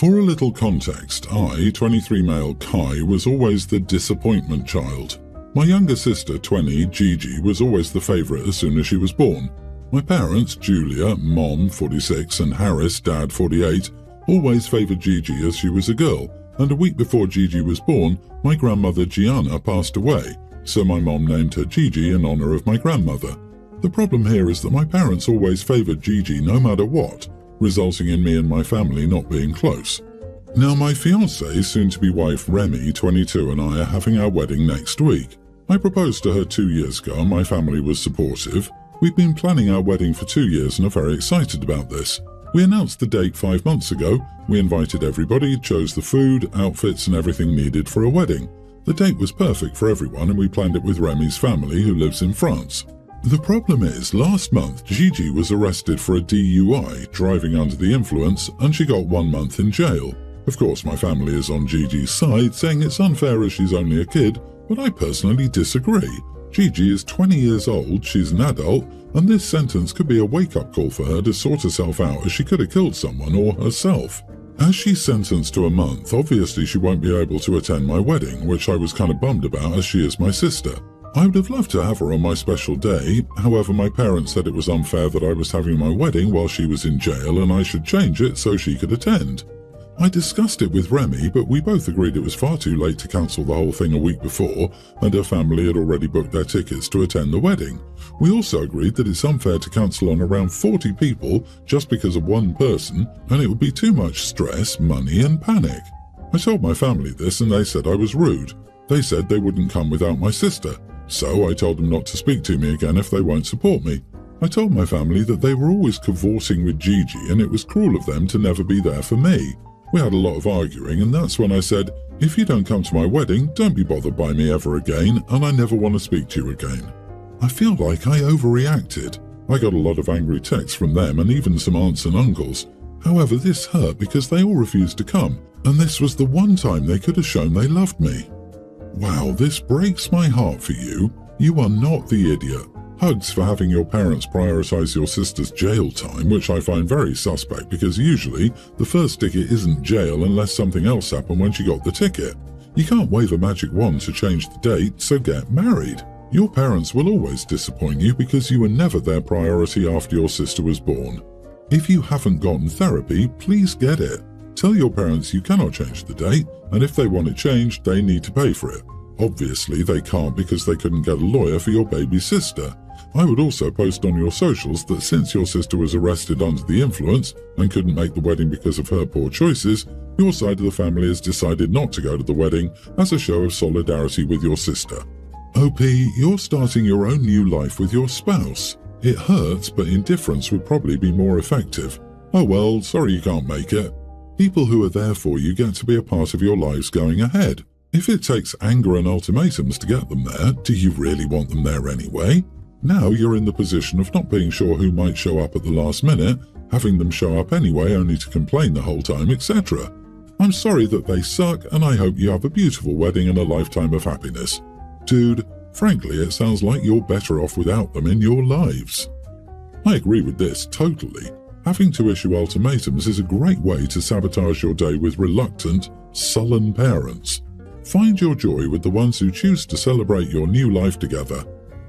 For a little context, I, 23 male Kai, was always the disappointment child. My younger sister, 20, Gigi, was always the favourite as soon as she was born. My parents, Julia, Mom, 46, and Harris, Dad, 48, always favoured Gigi as she was a girl, and a week before Gigi was born, my grandmother Gianna passed away, so my mom named her Gigi in honour of my grandmother. The problem here is that my parents always favoured Gigi no matter what, resulting in me and my family not being close. Now my fiancée, soon-to-be wife Remy, 22, and I are having our wedding next week. I proposed to her 2 years ago and my family was supportive. We've been planning our wedding for 2 years and are very excited about this. We announced the date 5 months ago. We invited everybody, chose the food, outfits and everything needed for a wedding. The date was perfect for everyone and we planned it with Remy's family who lives in France. The problem is, last month Gigi was arrested for a DUI, driving under the influence, and she got 1 month in jail. Of course my family is on Gigi's side, saying it's unfair as she's only a kid, but I personally disagree. Gigi is 20 years old, she's an adult, and this sentence could be a wake-up call for her to sort herself out as she could have killed someone or herself. As she's sentenced to a month, obviously she won't be able to attend my wedding, which I was kind of bummed about as she is my sister. I would have loved to have her on my special day, however my parents said it was unfair that I was having my wedding while she was in jail and I should change it so she could attend. I discussed it with Remy, but we both agreed it was far too late to cancel the whole thing a week before, and her family had already booked their tickets to attend the wedding. We also agreed that it's unfair to cancel on around 40 people just because of one person, and it would be too much stress, money and panic. I told my family this and they said I was rude. They said they wouldn't come without my sister, so I told them not to speak to me again if they won't support me. I told my family that they were always cavorting with Gigi and it was cruel of them to never be there for me. We had a lot of arguing and that's when I said, if you don't come to my wedding, don't be bothered by me ever again and I never want to speak to you again. I feel like I overreacted. I got a lot of angry texts from them and even some aunts and uncles. However, this hurt because they all refused to come and this was the one time they could have shown they loved me. Wow, this breaks my heart for you. You are not the idiot. Hugs for having your parents prioritise your sister's jail time, which I find very suspect because usually the first ticket isn't jail unless something else happened when she got the ticket. You can't wave a magic wand to change the date, so get married. Your parents will always disappoint you because you were never their priority after your sister was born. If you haven't gotten therapy, please get it. Tell your parents you cannot change the date, and if they want it changed, they need to pay for it. Obviously, they can't because they couldn't get a lawyer for your baby sister. I would also post on your socials that since your sister was arrested under the influence and couldn't make the wedding because of her poor choices, your side of the family has decided not to go to the wedding as a show of solidarity with your sister. OP, you're starting your own new life with your spouse. It hurts, but indifference would probably be more effective. Oh well, sorry you can't make it. People who are there for you get to be a part of your lives going ahead. If it takes anger and ultimatums to get them there, do you really want them there anyway? Now you're in the position of not being sure who might show up at the last minute, having them show up anyway only to complain the whole time, etc. I'm sorry that they suck and I hope you have a beautiful wedding and a lifetime of happiness. Dude, frankly it sounds like you're better off without them in your lives. I agree with this totally. Having to issue ultimatums is a great way to sabotage your day with reluctant, sullen parents. Find your joy with the ones who choose to celebrate your new life together.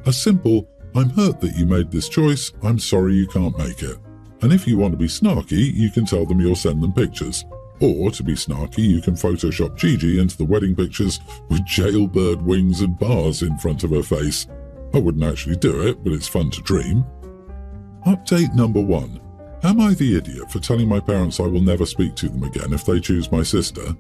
A simple, I'm hurt that you made this choice, I'm sorry you can't make it. And if you want to be snarky, you can tell them you'll send them pictures. Or, to be snarky, you can Photoshop Gigi into the wedding pictures with jailbird wings and bars in front of her face. I wouldn't actually do it, but it's fun to dream. Update number 1. Am I the idiot for telling my parents I will never speak to them again if they choose my sister?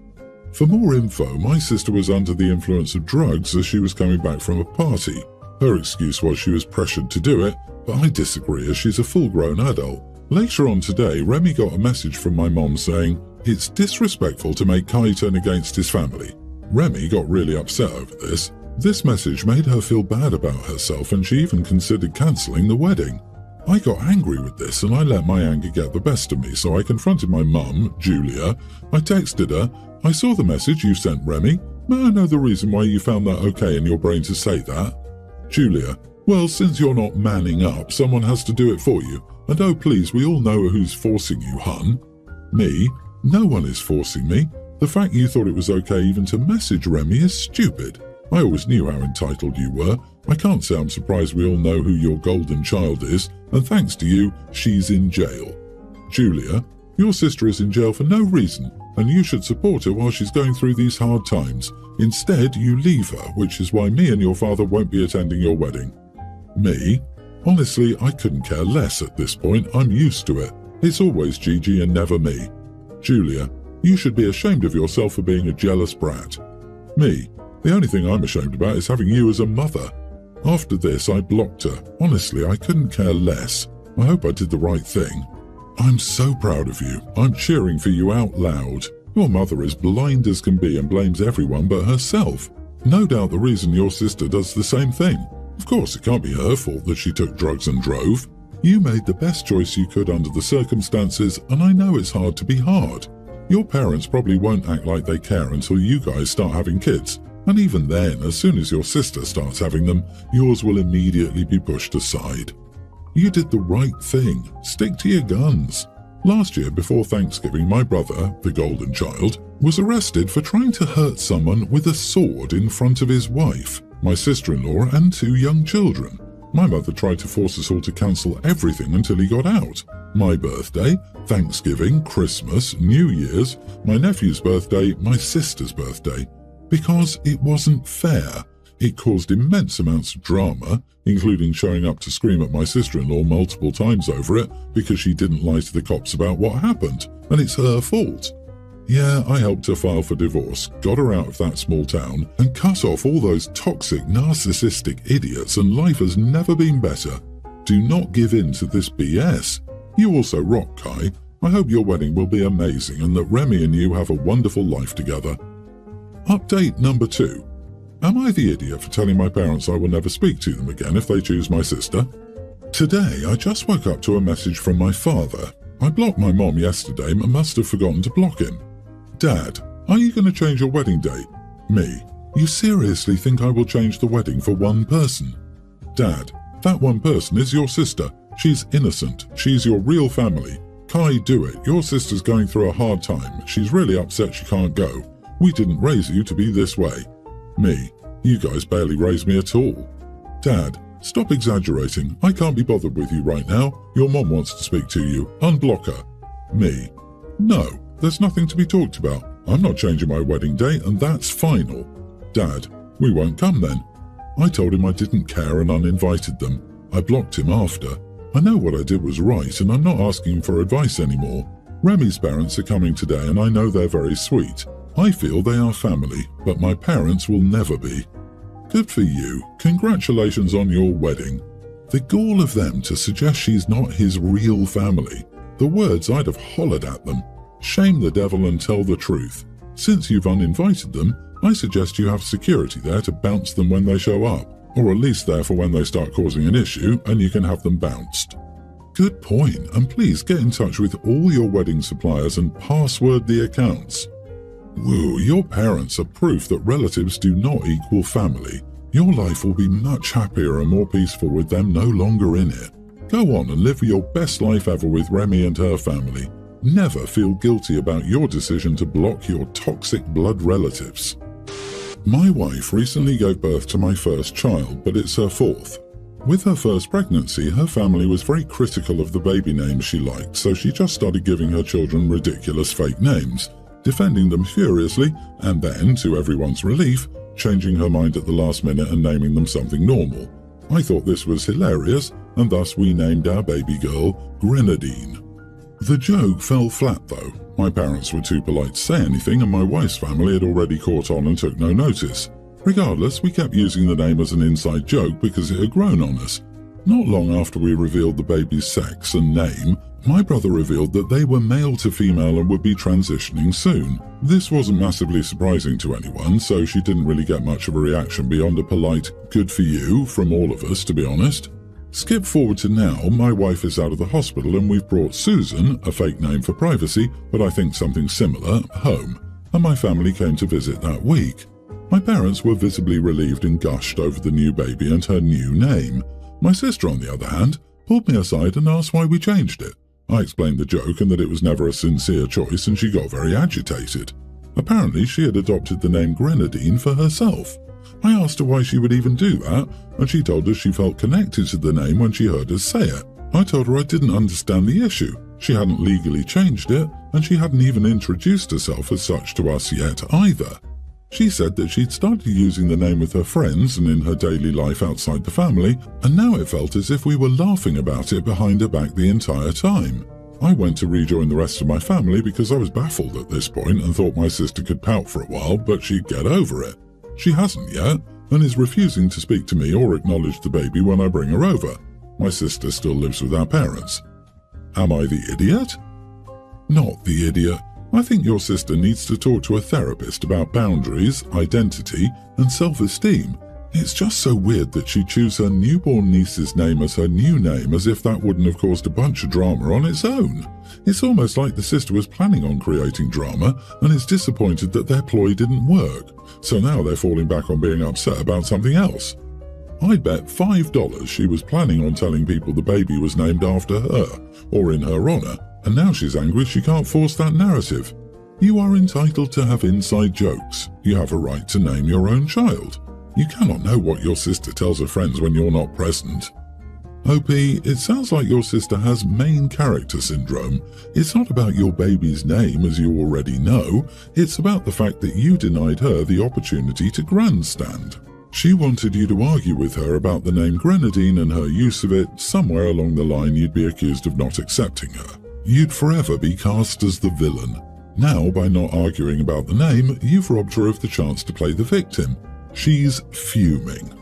For more info, my sister was under the influence of drugs as she was coming back from a party. Her excuse was she was pressured to do it, but I disagree as she's a full-grown adult. Later on today, Remy got a message from my mom saying, "It's disrespectful to make Kai turn against his family." Remy got really upset over this. This message made her feel bad about herself and she even considered cancelling the wedding. I got angry with this and I let my anger get the best of me, so I confronted my mum, Julia. I texted her, "I saw the message you sent, Remy. May I know the reason why you found that okay in your brain to say that?" Julia, "Well, since you're not manning up, someone has to do it for you. And oh please, we all know who's forcing you, hun." Me, No one is forcing me. The fact you thought it was okay even to message Remy is stupid. I always knew how entitled you were. I can't say I'm surprised we all know who your golden child is, and thanks to you, she's in jail. Julia, your sister is in jail for no reason, and you should support her while she's going through these hard times. Instead, you leave her, which is why me and your father won't be attending your wedding. Me? Honestly, I couldn't care less at this point. I'm used to it. It's always Gigi and never me. Julia, you should be ashamed of yourself for being a jealous brat. Me? The only thing I'm ashamed about is having you as a mother. After this, I blocked her. Honestly, I couldn't care less. I hope I did the right thing. I'm so proud of you. I'm cheering for you out loud. Your mother is blind as can be and blames everyone but herself. No doubt the reason your sister does the same thing. Of course, it can't be her fault that she took drugs and drove. You made the best choice you could under the circumstances, and I know it's hard to be hard. Your parents probably won't act like they care until you guys start having kids. And even then, as soon as your sister starts having them, yours will immediately be pushed aside. You did the right thing. Stick to your guns. Last year, before Thanksgiving, my brother, the golden child, was arrested for trying to hurt someone with a sword in front of his wife, my sister-in-law, and 2 young children. My mother tried to force us all to cancel everything until he got out. My birthday, Thanksgiving, Christmas, New Year's, my nephew's birthday, my sister's birthday. Because it wasn't fair. It caused immense amounts of drama, including showing up to scream at my sister-in-law multiple times over it because she didn't lie to the cops about what happened, and it's her fault. Yeah, I helped her file for divorce, got her out of that small town, and cut off all those toxic, narcissistic idiots, and life has never been better. Do not give in to this BS. You also rock, Kai. I hope your wedding will be amazing and that Remy and you have a wonderful life together. Update number 2. Am I the idiot for telling my parents I will never speak to them again if they choose my sister? Today, I just woke up to a message from my father. I blocked my mom yesterday and must have forgotten to block him. Dad, are you going to change your wedding date? Me, you seriously think I will change the wedding for one person? Dad, that one person is your sister. She's innocent. She's your real family. Kai, do it. Your sister's going through a hard time. She's really upset she can't go. We didn't raise you to be this way. Me, you guys barely raised me at all. Dad, stop exaggerating. I can't be bothered with you right now. Your mom wants to speak to you. Unblock her. Me, no, there's nothing to be talked about. I'm not changing my wedding date and that's final. Dad, we won't come then. I told him I didn't care and uninvited them. I blocked him after. I know what I did was right and I'm not asking for advice anymore. Remy's parents are coming today and I know they're very sweet. I feel they are family, but my parents will never be. Good for you. Congratulations on your wedding. The gall of them to suggest she's not his real family. The words I'd have hollered at them. Shame the devil and tell the truth. Since you've uninvited them, I suggest you have security there to bounce them when they show up, or at least there for when they start causing an issue and you can have them bounced. Good point, and please get in touch with all your wedding suppliers and password the accounts. Woo, your parents are proof that relatives do not equal family. Your life will be much happier and more peaceful with them no longer in it. Go on and live your best life ever with Remy and her family. Never feel guilty about your decision to block your toxic blood relatives. My wife recently gave birth to my first child, but it's her 4th. With her first pregnancy, her family was very critical of the baby names she liked, so she just started giving her children ridiculous fake names, defending them furiously, and then, to everyone's relief, changing her mind at the last minute and naming them something normal. I thought this was hilarious, and thus we named our baby girl Grenadine. The joke fell flat though. My parents were too polite to say anything and my wife's family had already caught on and took no notice. Regardless, we kept using the name as an inside joke because it had grown on us. Not long after we revealed the baby's sex and name, my brother revealed that they were male to female and would be transitioning soon. This wasn't massively surprising to anyone, so she didn't really get much of a reaction beyond a polite "good for you" from all of us, to be honest. Skip forward to now, my wife is out of the hospital and we've brought Susan, a fake name for privacy, but I think something similar, home, and my family came to visit that week. My parents were visibly relieved and gushed over the new baby and her new name. My sister, on the other hand, pulled me aside and asked why we changed it. I explained the joke and that it was never a sincere choice, and she got very agitated. Apparently, she had adopted the name Grenadine for herself. I asked her why she would even do that, and she told us she felt connected to the name when she heard us say it. I told her I didn't understand the issue. She hadn't legally changed it, and she hadn't even introduced herself as such to us yet either. She said that she'd started using the name with her friends and in her daily life outside the family, and now it felt as if we were laughing about it behind her back the entire time. I went to rejoin the rest of my family because I was baffled at this point and thought my sister could pout for a while, but she'd get over it. She hasn't yet, and is refusing to speak to me or acknowledge the baby when I bring her over. My sister still lives with our parents. Am I the idiot? Not the idiot. I think your sister needs to talk to a therapist about boundaries, identity, and self-esteem. It's just so weird that she'd choose her newborn niece's name as her new name, as if that wouldn't have caused a bunch of drama on its own. It's almost like the sister was planning on creating drama and is disappointed that their ploy didn't work, so now they're falling back on being upset about something else. I'd bet $5 she was planning on telling people the baby was named after her, or in her honor, and now she's angry she can't force that narrative. You are entitled to have inside jokes. You have a right to name your own child. You cannot know what your sister tells her friends when you're not present. OP, it sounds like your sister has main character syndrome. It's not about your baby's name, as you already know. It's about the fact that you denied her the opportunity to grandstand. She wanted you to argue with her about the name Grenadine and her use of it. Somewhere along the line you'd be accused of not accepting her. You'd forever be cast as the villain. Now, by not arguing about the name, you've robbed her of the chance to play the victim. She's fuming.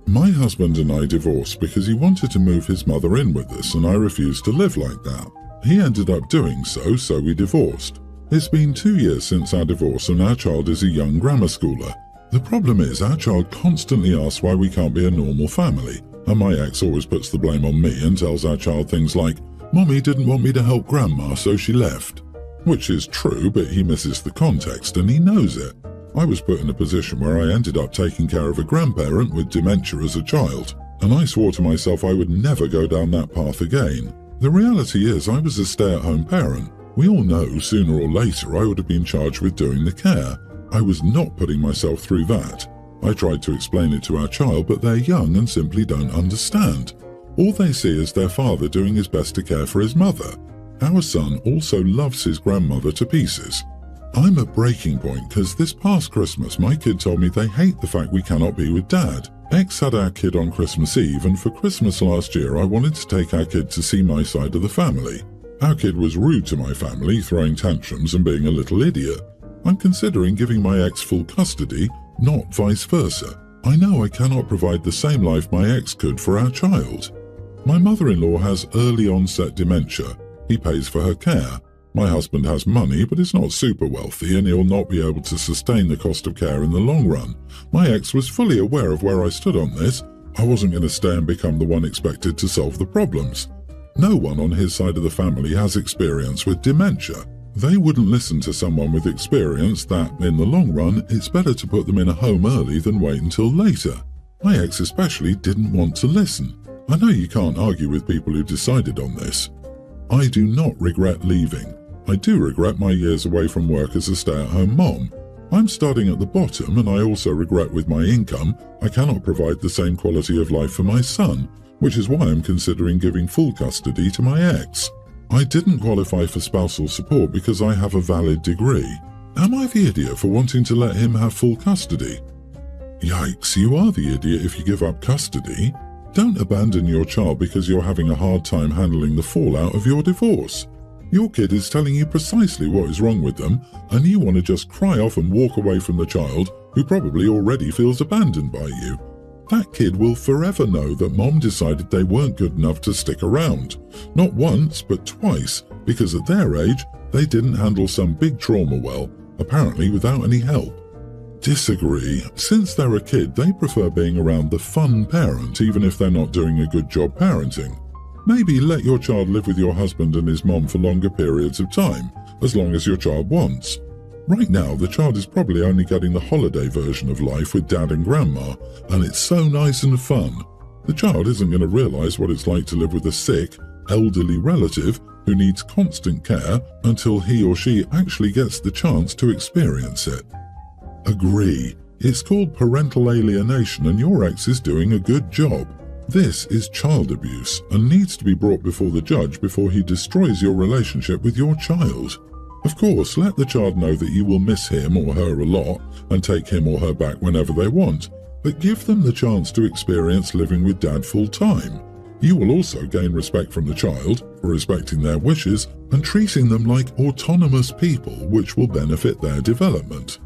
My husband and I divorced because he wanted to move his mother in with us, and I refused to live like that. He ended up doing so, so we divorced. It's been 2 years since our divorce, and our child is a young grammar schooler. The problem is our child constantly asks why we can't be a normal family, and my ex always puts the blame on me and tells our child things like, "Mommy didn't want me to help Grandma, so she left." Which is true, but he misses the context and he knows it. I was put in a position where I ended up taking care of a grandparent with dementia as a child, and I swore to myself I would never go down that path again. The reality is I was a stay-at-home parent. We all know sooner or later I would have been charged with doing the care. I was not putting myself through that. I tried to explain it to our child, but they're young and simply don't understand. All they see is their father doing his best to care for his mother. Our son also loves his grandmother to pieces. I'm at breaking point because this past Christmas my kid told me they hate the fact we cannot be with Dad. Ex had our kid on Christmas Eve, and for Christmas last year I wanted to take our kid to see my side of the family. Our kid was rude to my family, throwing tantrums and being a little idiot. I'm considering giving my ex full custody, not vice versa. I know I cannot provide the same life my ex could for our child. My mother-in-law has early onset dementia. He pays for her care. My husband has money but is not super wealthy, and he'll not be able to sustain the cost of care in the long run. My ex was fully aware of where I stood on this. I wasn't going to stay and become the one expected to solve the problems. No one on his side of the family has experience with dementia. They wouldn't listen to someone with experience that, in the long run, it's better to put them in a home early than wait until later. My ex especially didn't want to listen. I know you can't argue with people who decided on this. I do not regret leaving. I do regret my years away from work as a stay-at-home mom. I'm starting at the bottom, and I also regret with my income I cannot provide the same quality of life for my son, which is why I'm considering giving full custody to my ex. I didn't qualify for spousal support because I have a valid degree. Am I the idiot for wanting to let him have full custody? Yikes, you are the idiot if you give up custody. Don't abandon your child because you're having a hard time handling the fallout of your divorce. Your kid is telling you precisely what is wrong with them, and you want to just cry off and walk away from the child who probably already feels abandoned by you. That kid will forever know that mom decided they weren't good enough to stick around. Not once, but twice, because at their age, they didn't handle some big trauma well, apparently without any help. Disagree. Since they're a kid, they prefer being around the fun parent, even if they're not doing a good job parenting. Maybe let your child live with your husband and his mom for longer periods of time, as long as your child wants. Right now, the child is probably only getting the holiday version of life with Dad and Grandma, and it's so nice and fun. The child isn't going to realize what it's like to live with a sick, elderly relative who needs constant care until he or she actually gets the chance to experience it. Agree. It's called parental alienation and your ex is doing a good job. This is child abuse and needs to be brought before the judge before he destroys your relationship with your child. Of course, let the child know that you will miss him or her a lot and take him or her back whenever they want, but give them the chance to experience living with dad full time. You will also gain respect from the child for respecting their wishes and treating them like autonomous people, which will benefit their development.